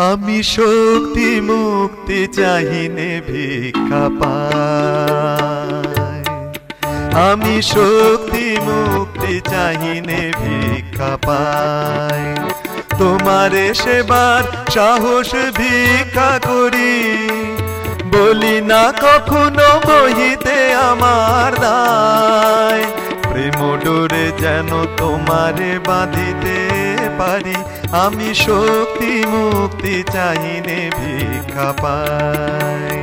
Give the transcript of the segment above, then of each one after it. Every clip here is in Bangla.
আমি শক্তি মুক্তি চাহিনে ভিক্ষা পাই, আমি শক্তি মুক্তি চাহিনে ভিক্ষা পাই। তোমারে সেবার সাহস ভিক্ষা করি, বলি না কখনো বহিতে আমার দায়। প্রেম ডোরে যেন তোমারে বাঁধিতে পারি, আমি শক্তি মুক্তি চাহিনে ভিক্ষা পাই।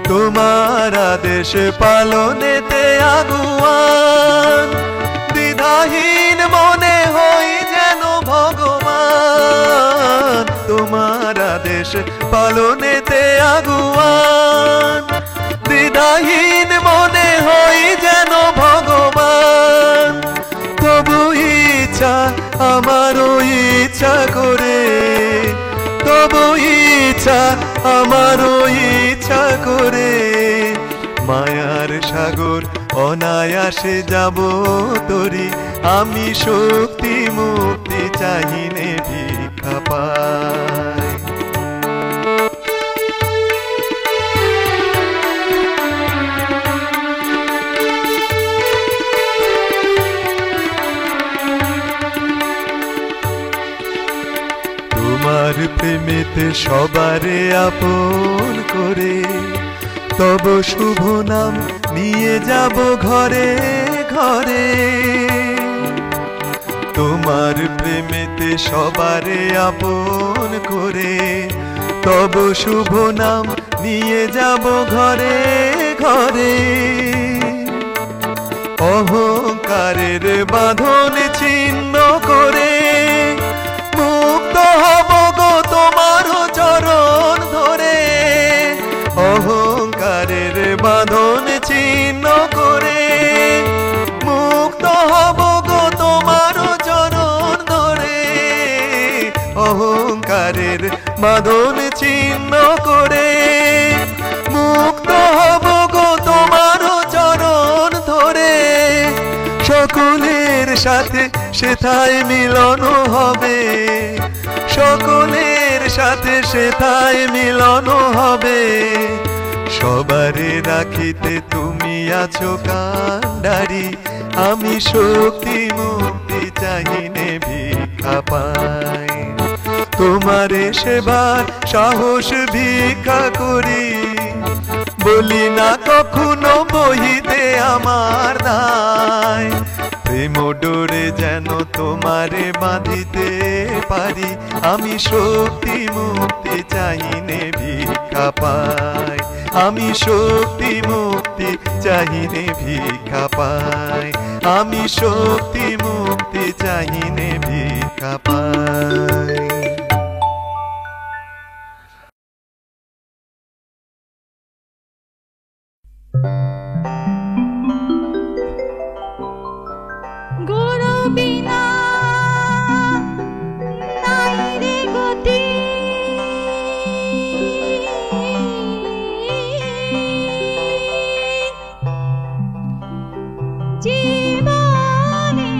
তোমার আদেশ পালনেতে আগুয়ান, দ্বিধাহীন মনে হই যেন ভগবান। তোমার আদেশ পালনেতে আগুয়ান, দ্বিধাহীন মনে হই যেন ভগবান। তবু ইচ্ছা আমারও ইচ্ছা করে, তবু ইচ্ছা আমারও ইচ্ছা করে, মায়ার সাগর অনায়াসে যাব তরি। আমি শক্তি মুক্তি চাহিনে ভিক্ষা পাই। তোমার প্রেমেতে সবারে আপন করে, তব শুভ নাম নিয়ে যাব ঘরে ঘরে। তোমার প্রেমেতে সবারে আপন করে, তব শুভ নাম নিয়ে যাব ঘরে ঘরে। অহংকারের বাঁধন ছিন্ন করে, মুক্ত হব গো তোমার চরণ ধরে। অহংকারের বাঁধন ছিন্ন করে, মুক্ত হব গো তোমার চরণ ধরে। অহংকারের বাঁধন ছিন্ন করে, মুক্ত হব গো তোমার চরণ ধরে। সকলের সাথে সেথায় মিলন হবে, সকলের সাথে সেথায় মিলন হবে। সবারে রাখিতে তুমি আছো কান্ডারি, আমি শক্তি মুক্তি চাহিনে ভিক্ষা পাই। তোমারে সেবার সাহস ভিক্ষা করি, বলি না কখনো বহিতে আমার দায়। প্রেম ডোরে যেন তোমারে বাঁধিতে পারি, আমি শক্তি মুক্তি চাহিনে ভিক্ষা পাই। আমি শক্তি মুক্তি চাহিনে ভিক্ষা পাই, আমি শক্তি মুক্তি চাহিনে ভিক্ষা পাই। গুরু বিনা নাই রে গতি, জীবনে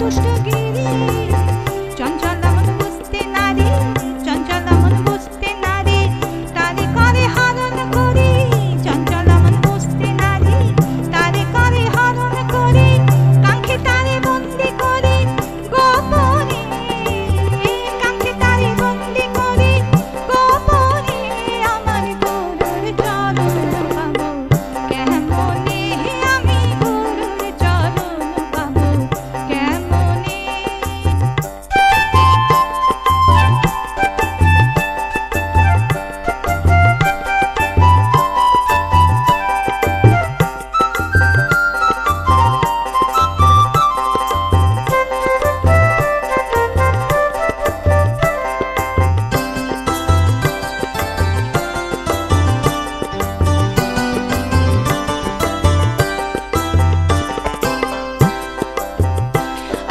দুষ্ট গিরি চঞ্চল মন বুঝতে নারী চঞ্চল মন বুঝতে নারী তারে করে হরণ করি চঞ্চল মন বুঝতে নারী তারে করে হরণ করি কাঙ্ক্ষে তারে বন্দি করি গোপনে কাঙ্ক্ষে তারে বন্দি করি গোপনে আমার গুরুর চরণ পাবো কেমনে আমি গুরুর চরণ পাবো কেমনে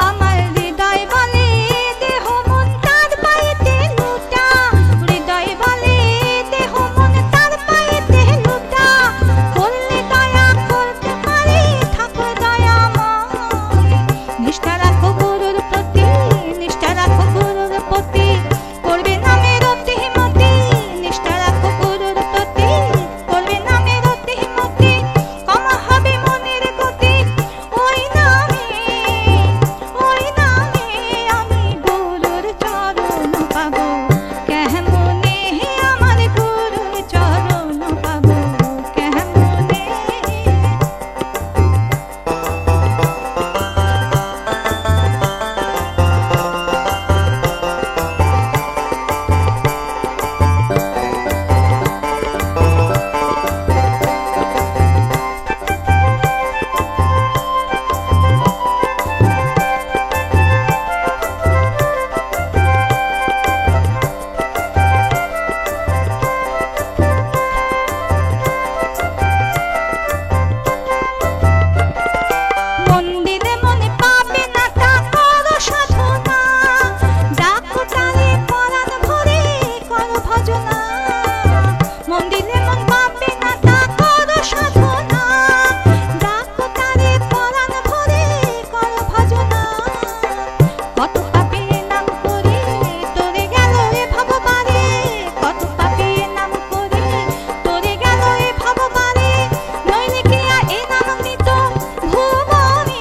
আমার হৃদয় বলে দেহ মন তার পায়েতে লুটা হৃদয় বলে দেহ মন তার পায়েতে লুটা করলে দয়া করতে পারি থাকো দয়াময় নিষ্ঠা রাখো গুরুর প্রতি নিষ্ঠা রাখো গুরুর প্রতি করবে নামের অতিমতি নিষ্ঠা রাখো গুরুর প্রতি করবে নামের অতিমতি কম হবে মনের গতি ওই নামে আমি গুরুর চরণ পাবো কেমনে আমার গুরুর চরণ পাবো কেমনে মন্দিরে মনে পাবে না তা করো সাধনা ডাকো তারে পরাণ ভরে করো ভজনা মন্দিরে মন পাবে না তা করো সাধনা ডাকো তারে পরাণ ভরে করো ভজনা কত পাপী নাম করে তোরে গেল এ ভববারে কত পাপী নাম করে তোরে গেল এ ভববারে নইলে কি আর এ নাম নিত ভুবনে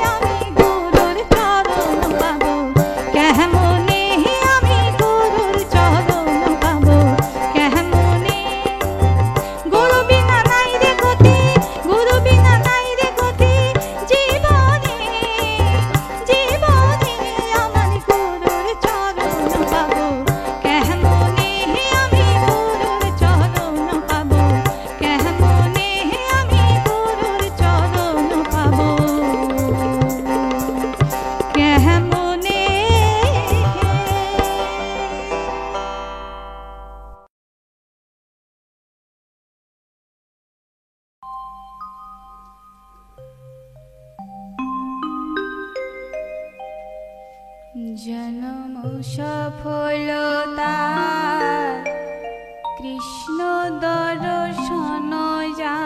আমি গুরুর চরণ পাবো কেমনে আমি গুরুর চরণ পাবো কেমনে গুরু বিনা নাই রে গতি গুরু বিনা নাই রে গতি জীবনে আমার গুরুর চরণ পাবো কেমনে আমি গুরুর চরণ পাবো কেমনে আমি গুরুর চরণ পাবো কেমনে জনম সফলতা কৃষ্ণ দর্শন যা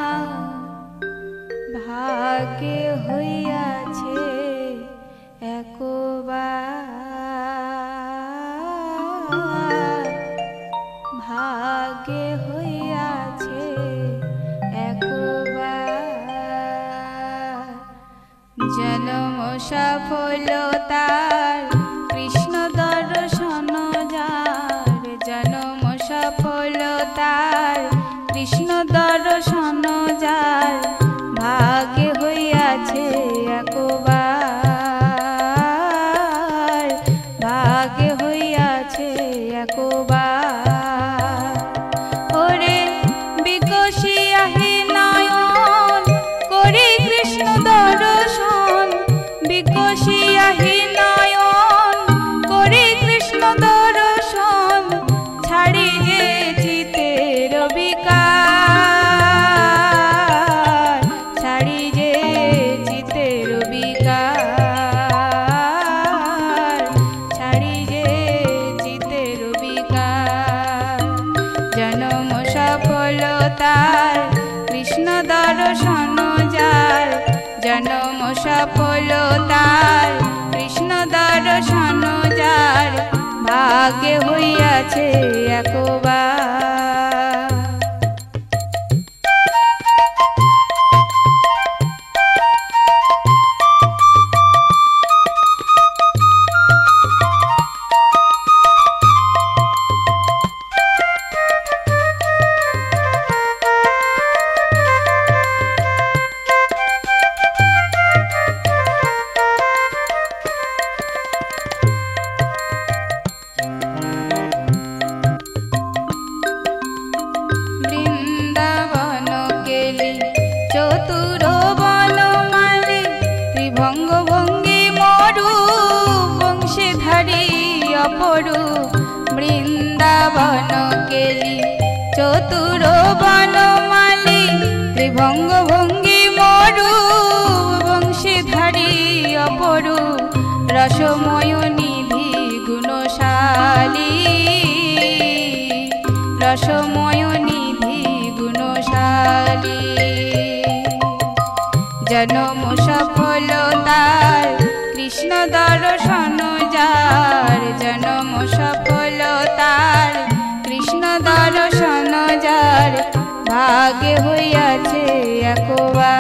ভাগ্যে হইয়াছে একবার ভাগ্যে হইয়াছে একবার জনম সফলতার কৃষ্ণ দর্শন যার জনম সফলতার কৃষ্ণ দর্শন যার ভাগ্যে হইয়াছে একবার ভাগ্যে হইয়াছে একবার ওরে বিকশিয়া হে নয়ন করে কৃষ্ণ দর্শন বিকশিয়া হে নয়ন করে কৃষ্ণ দর্শন ছাড়ি যে চিতের বিকার ছাড়ি যে চিতের বিকার ছাড়ি যে চিতের বিকার জনম সফলতার কৃষ্ণ দর্শন যার জন জনম সফলতার কৃষ্ণ দর্শন যার ভাগ্যে হইয়াছে একবার। বৃন্দাবন কেলি চতুর বনমালী ত্রিভঙ্গ ভঙ্গি মরু বংশীধারী অপরু রসময় নিধি গুণশালী রসময় নিধি গুণশালী জনম সফলতার কৃষ্ণ দর্শন যার জনম সফলতার কৃষ্ণ দর্শন যার ভাগ্যে হইয়াছে একবার।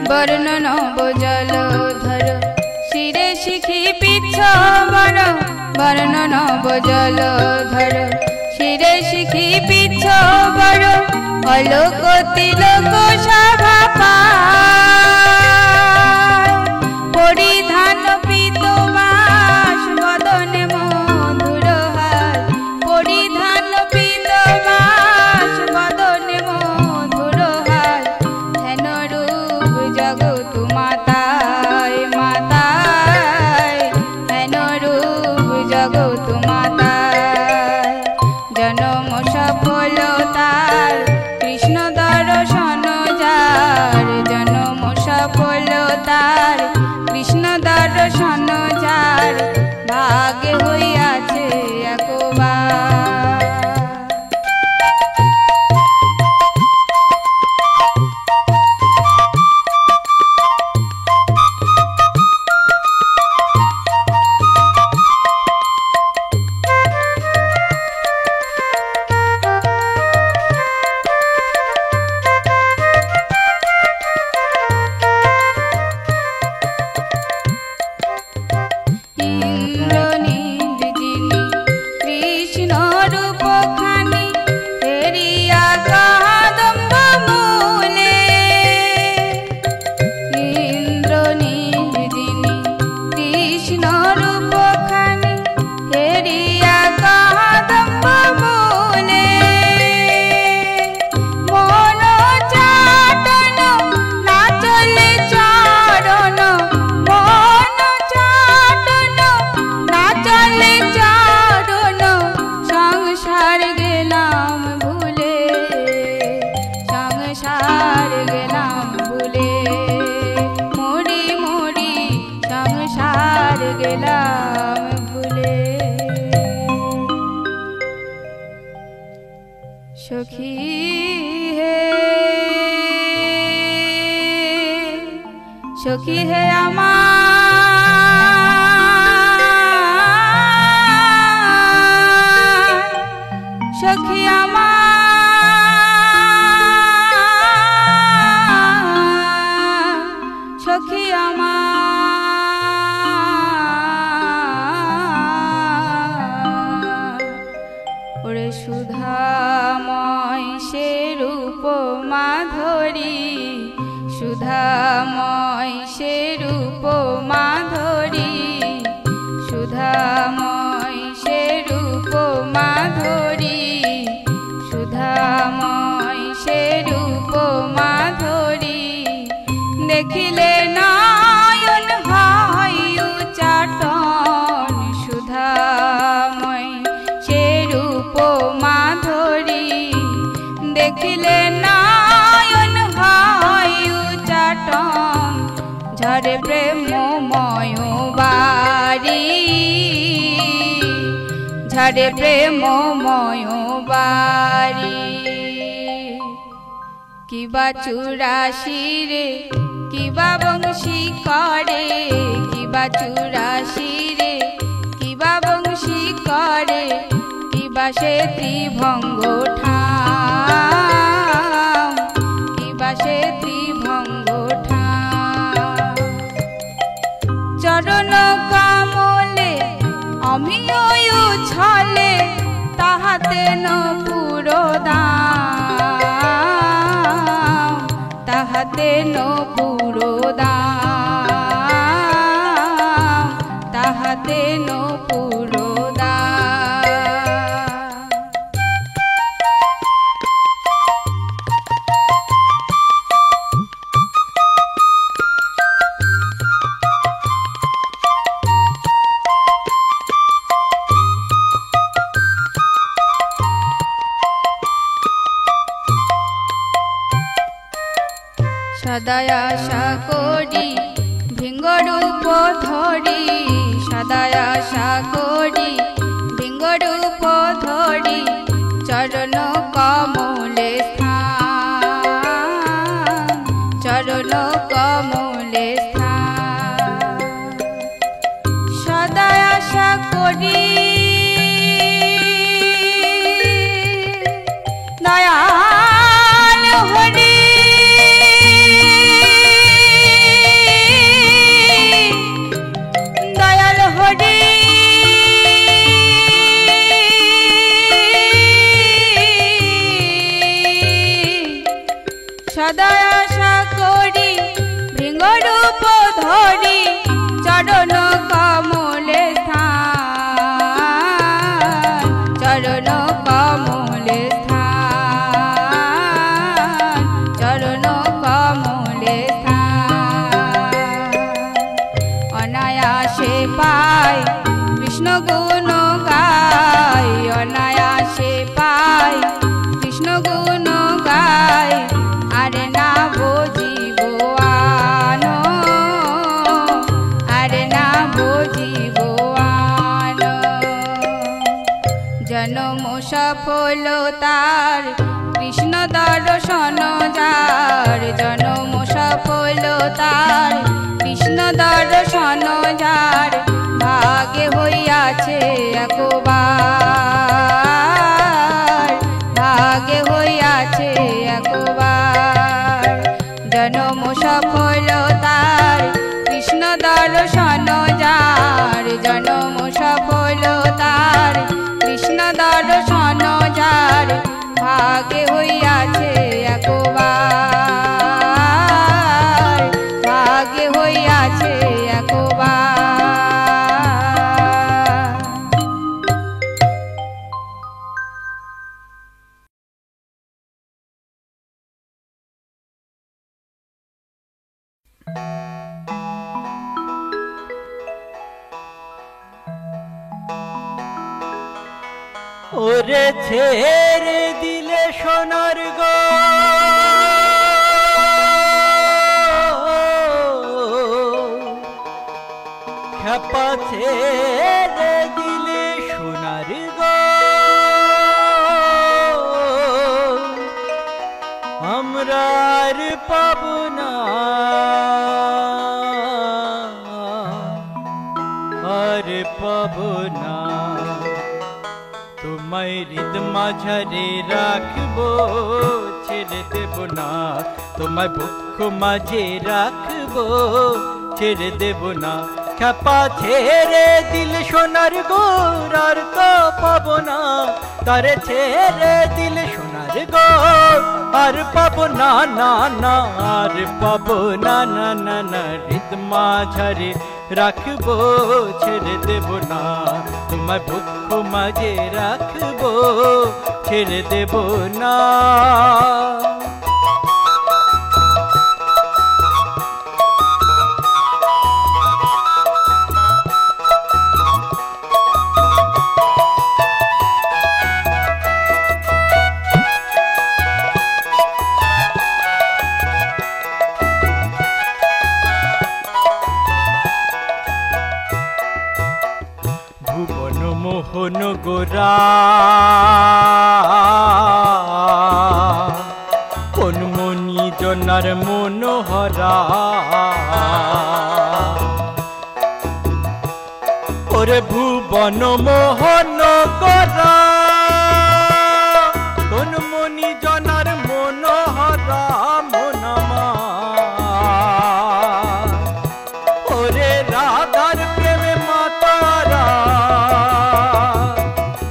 বর্ণন বজলধর শিরে শিখি পিছবর বর্ণন বজলধর শিরে শিখি পিছবর অলোক তিলক সভা পায় পরিধান পীতবাস বদনে মধুর হার পরিধান পীতবাস বদনে মধুর হার হেন রূপ জগৎ মাতায় মাতায় হেন রূপ জগৎ মাতায় জনম সফলতার কৃষ্ণ দর্শন যার জনম সফলতার কৃষ্ণ দর্শন যার ভাগ্যে হইয়াছে একবার। सखी है आमार सखी आमार सखी आमार ओरे सुधामय से रूप माधुरी सुधामय से रूप माधुरी सुधामय से रूप माधुरी सुधामय से रूप माधुरी देखिले नयन হয় উচাটন ঝাড়ে প্রেমময় বাড়ি কিবা চুরাশি রে কিবা বংশী করে কিবা চুরাশি রে কিবা বংশী করে কিবা সে ত্রিভঙ্গ ঠাম কিবা সে ত্রিভঙ্গ ঠাম চরণ কমলে অমিয় ছলে তাহাতে ন পুরো দাম তাহাতে ন পুরো দাম তাহাতে ন পুরো দাম সদায় আশা করি ভিঙ্গরূপ ধরি সদায় আশা করি ভিঙ্গরূপ ধরি চরণ কমলে স্থান চরণ কমলে স্থান সদায় আশা করি দয়াল হরি সদায় আশা করি ভৃঙ্গরূপ ধরি চরণ কমলে স্থান চরণ কমলে স্থান চরণ কমলে স্থান অনায়াসে পাই কৃষ্ণ গুণ গাই অনায়াসে পাই কৃষ্ণ গুণ গাই আরে না বুঝিব আনো আরে না বুঝিব আনো জনম সফল তার কৃষ্ণ দর্শন যার জনম সফল তার কৃষ্ণ দর্শন যার ভাগে হইয়াছে একবার ভাগে হইয়াছে একবার জনম সফল তার কৃষ্ণ দর্শন যার জনম সফল তার কৃষ্ণ দর্শন যার ভাগে হইয়াছে একবার ভাগে হইয়াছে একবার ওরে ছেড়ে দিলে সোনার গো খেপা ছেড়ে দিলে সোনার গো আমরা আর পাব না আর পাব না তোমায় হৃদ মাঝারে রাখবো ছেড়ে দেব না তোমায় বুক মাঝে রাখবো ছেড়ে দেব না খেপা ছেড়ে দিল সোনার গোর আর তো পাবো না তারে ছেড়ে দিল সোনার গোর আর পাবো না না না আর পাবো না না না না হৃদ মাঝারে রাখবো ছেড়ে দেব না তোমায় বুক মাঝে রাখবো ছেড়ে দেব না বনমোহন গোরা কোন মনি জনার মনোহরা ওরে ভুবন মোহন গোরা কোন মনি জনার মনোহরা মনামা ওরে রাধার প্রেমে মাতারা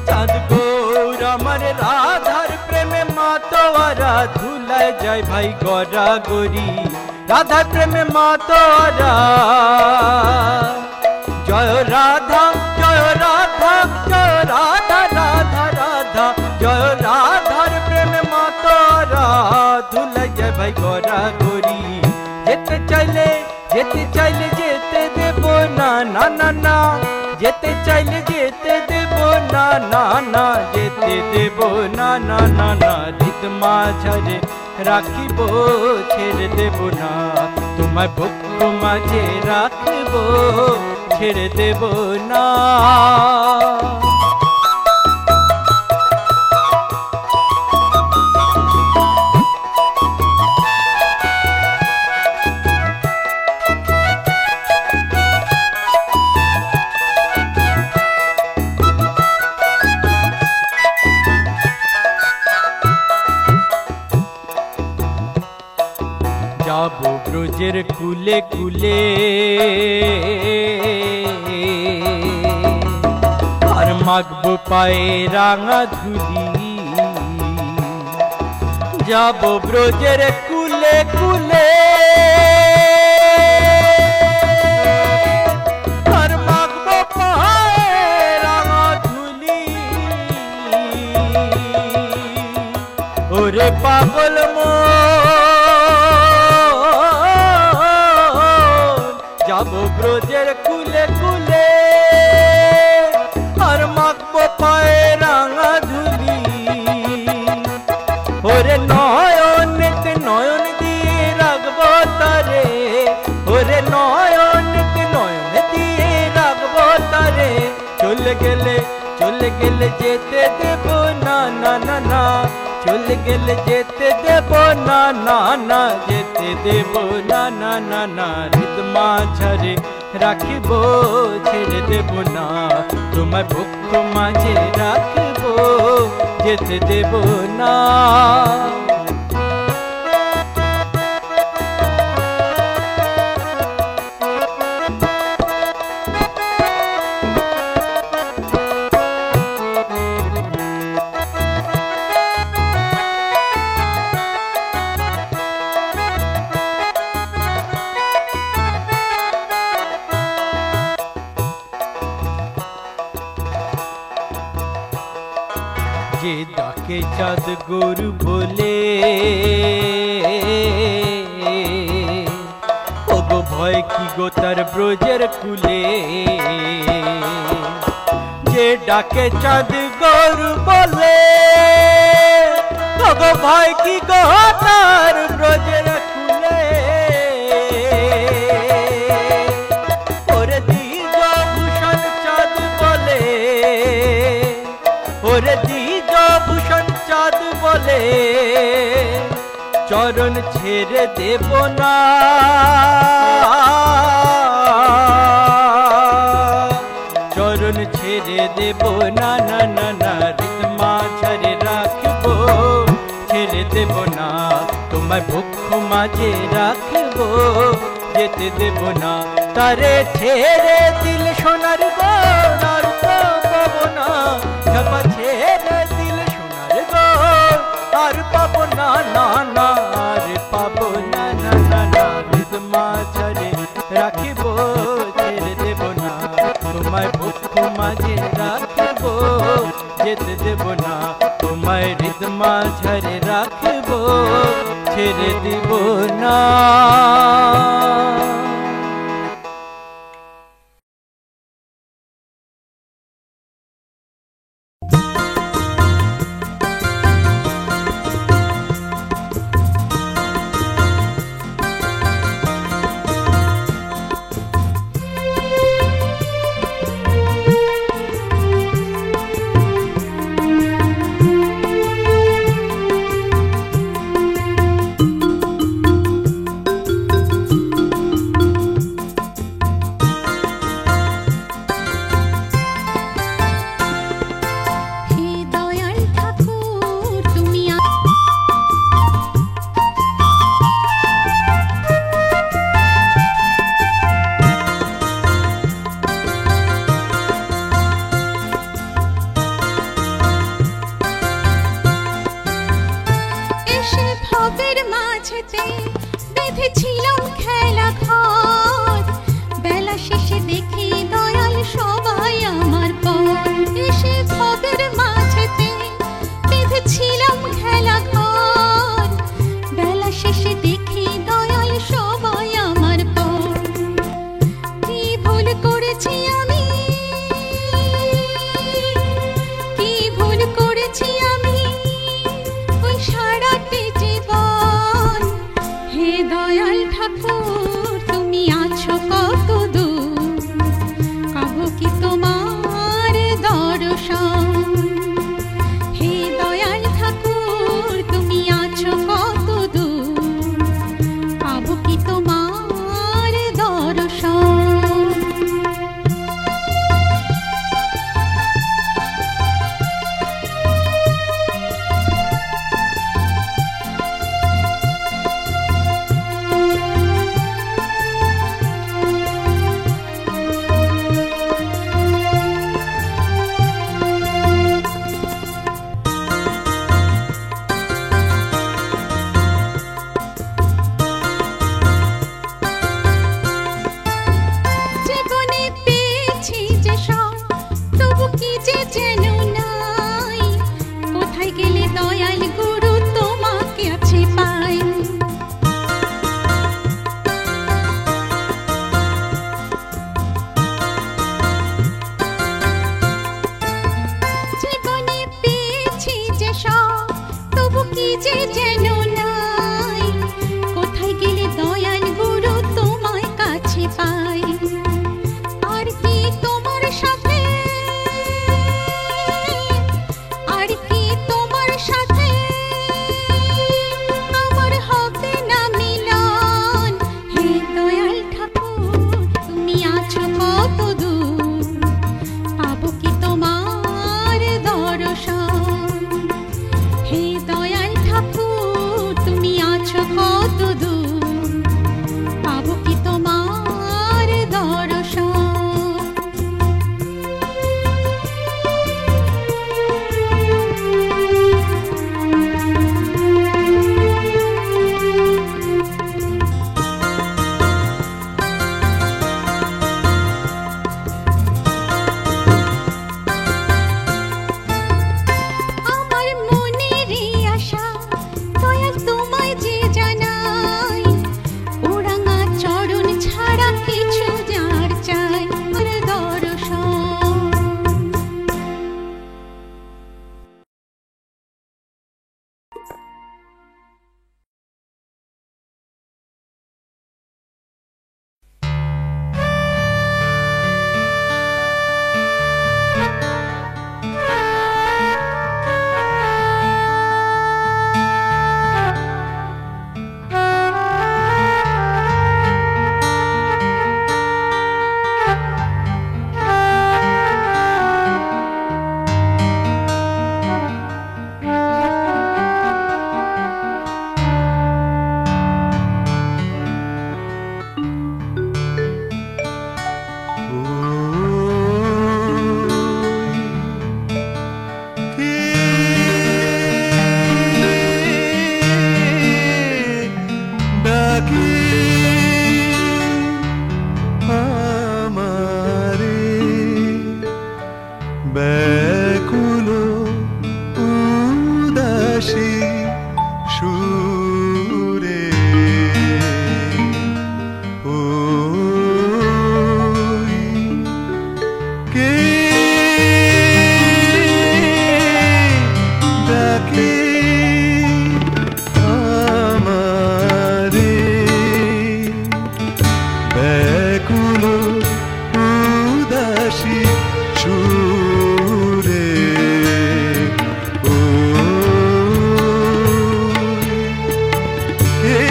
চাঁদ গৌর আমার রাধার প্রেমে মাতোয়ারা ধুলায় যায় ভাই গড়া গরি রাধার প্রেমে মাতোয়ারা জয় রাধা জয় রাধা জয় রাধা রাধা রাধা জয় রাধার প্রেমে মাতোয়ারা ধুলায় যায় ভাই গড়া গরি যেতে চাইলে যেতে দেব না না না না যেতে চাইলে যেতে দেব না না না যেতে দেব না না না না হৃদ মাঝারে রাখিব ছেড়ে দেব না তোমায় বুক মাঝে রাখিব ছেড়ে দেব না যাবো ব্রজের কুলে কুলে আর মাগবো পায়ে রাঙা ধুলি যাবো ব্রজের কুলে কুলে আর মাগবো পায়ে রাঙা ধুলি ওরে পাগল যাবো ব্রজের কুলে কুলে আর মাখবো পায়ে রাঙা ধুলি ওরে নয়নেতে নয়ন দিয়ে রাখবো তারে ওরে নয়নেতে নয়ন দিয়ে রাখবো তারে চলে গেলে যেতে দেব না না না না চলে গেলে যেতে দেব না না না যেতে দেব না না না না হৃদ মাঝারে রাখিব ছেড়ে দেব না তোমায় বুক মাঝে রাখিব যেতে দেব না যে ডাকে চাঁদ গরু বলে ওগো ভয় কি গো তার ব্রজের কুলে যে ডাকে চাঁদ গরু বলে ওগো ভয় কি গো তার ব্রজের কুলে ওরে দ্বিজ ভূষণ চাঁদ বলে ওরে ভূষণ চাঁদ বলে চরণ ছেড়ে দেব না চরণ ছেড়ে দেব না না না না হৃদ মাঝারে রাখব ছেড়ে দেব না তোমায় বুক মাঝে রাখব যেতে দেব না তারে ছেড়ে দিল সোনার গোর তো পাবো না ঝাপা ছেড়ে দিল সোনার গোর আর পাবো না না না আর পাবো না না না না হৃদ মাঝারে রাখিব ছেড়ে দেব না তোমায় বুক মাঝে রাখিব যেতে দেব না তোমায় হৃদ মাঝারে রাখিব ছেড়ে দেব না দর্শন। হে দয়াল ঠাকুর তুমি আছো কত দূর, পাবো কি তোমার দর্শন। জীবনে পেয়েছি যে সব, তবু কি যে যেন নাই, কোথায় গেলে দয়াল গুরু তোমাকে আছে পাই। জীবনে পেয়েছি যে সব, তবু কি যে যেন নাই, কোথায় গেলে দয়াল গুরু তোমায় কাছে পাই। আর কি তোমার সাথে, আর কি তোমার সাথে আমার হবে না মিলন। হে দয়াল ঠাকুর তুমি আছো কত দূর, পাবো কি তোমার দর্শন। হে দয়াল ঠাকুর তুমি আছো কত দূর, পাবো কি তোমার দর্শন। আমার মনেরই আশা দয়াল তোমায় যে জানাই, ওরাঙা চরণ ছাড়া কিছু যার চাই আর দর্শন। ব্যাকুল উদাসী সুরে ওই কে ডাকে আমারে ব্যাকুল উদাসী সুরে কে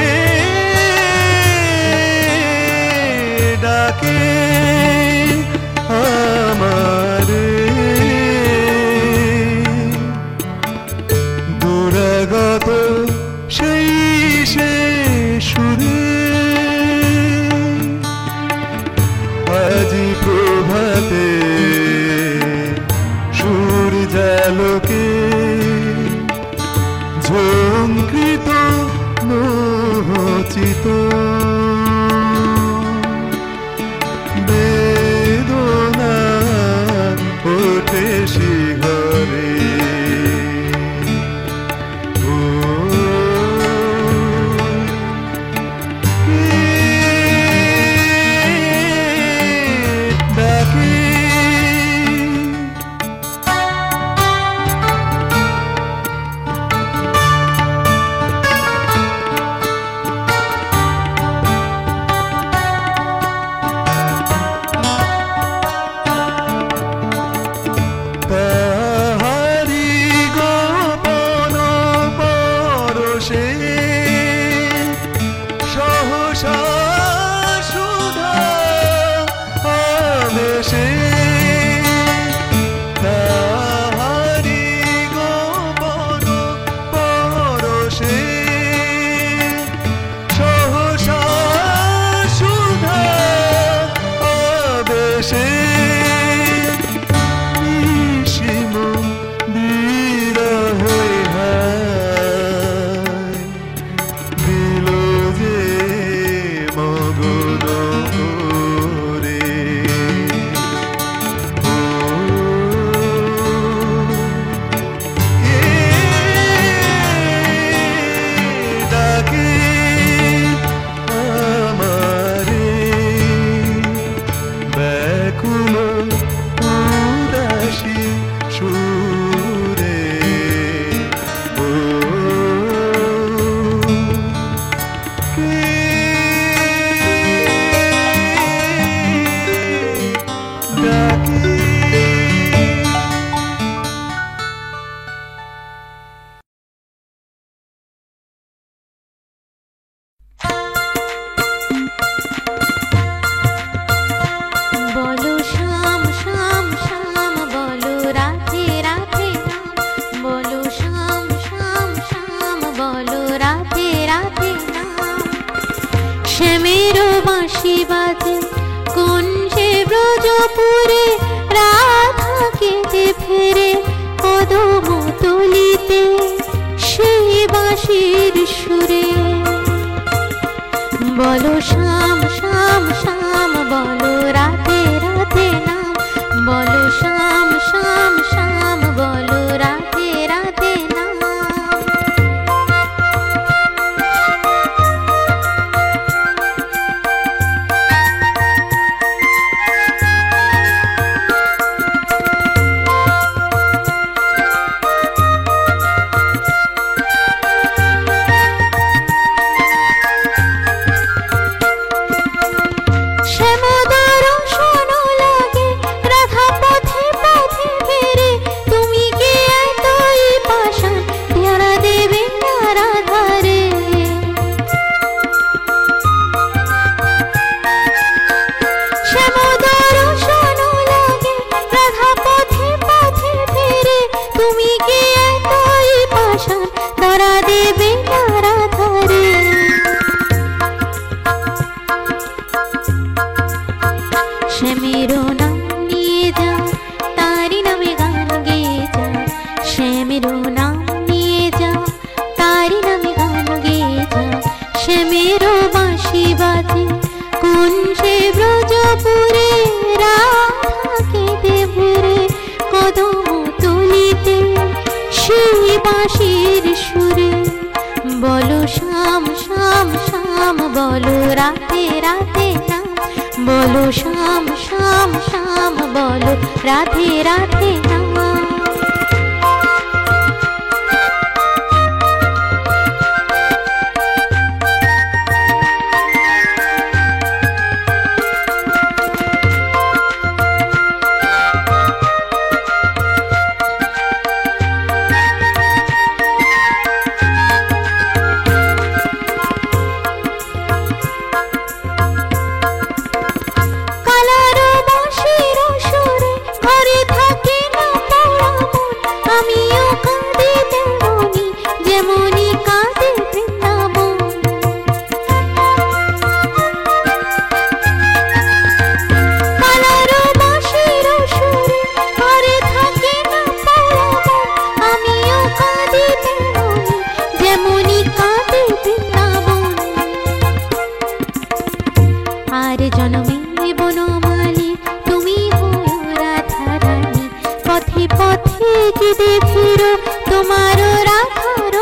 ডাকে আমারে দুরাগত সেই সে সুরে আজি প্রভাতে সূর্যালোকে ঝঙ্কৃত মোচিত বেদনা ওঠে শিহরে বাঁশির সুরে। বলো শ্যাম শ্যাম শ্যাম, বলো রাধে রাধে নাম, বলো শ্যাম শ্যাম শ্যাম, বলো রাধে রাধে নাম। শ্যামেরো নাম নিয়ে যা, তারি নামে গান গেয়ে যা, শ্যামেরো নাম নিয়ে যা, তারি নামে গান গেয়ে যা। শ্যামেরো বাঁশি বাজে কুঞ্জে ব্রজপুরে, রাধাকে দেবরে কদম তুলিতে সেই বাঁশির সুরে। বলো শ্যাম শ্যাম শ্যাম, বলো রাধে রাধে নাম, বলো শ্যাম শ্যাম শ্যাম, বলো রাধে রাধে নাম। আর জনমে বনমালী তুমি হও রাধারানী, পথে পথে যেতে ফিরো তোমার রাধার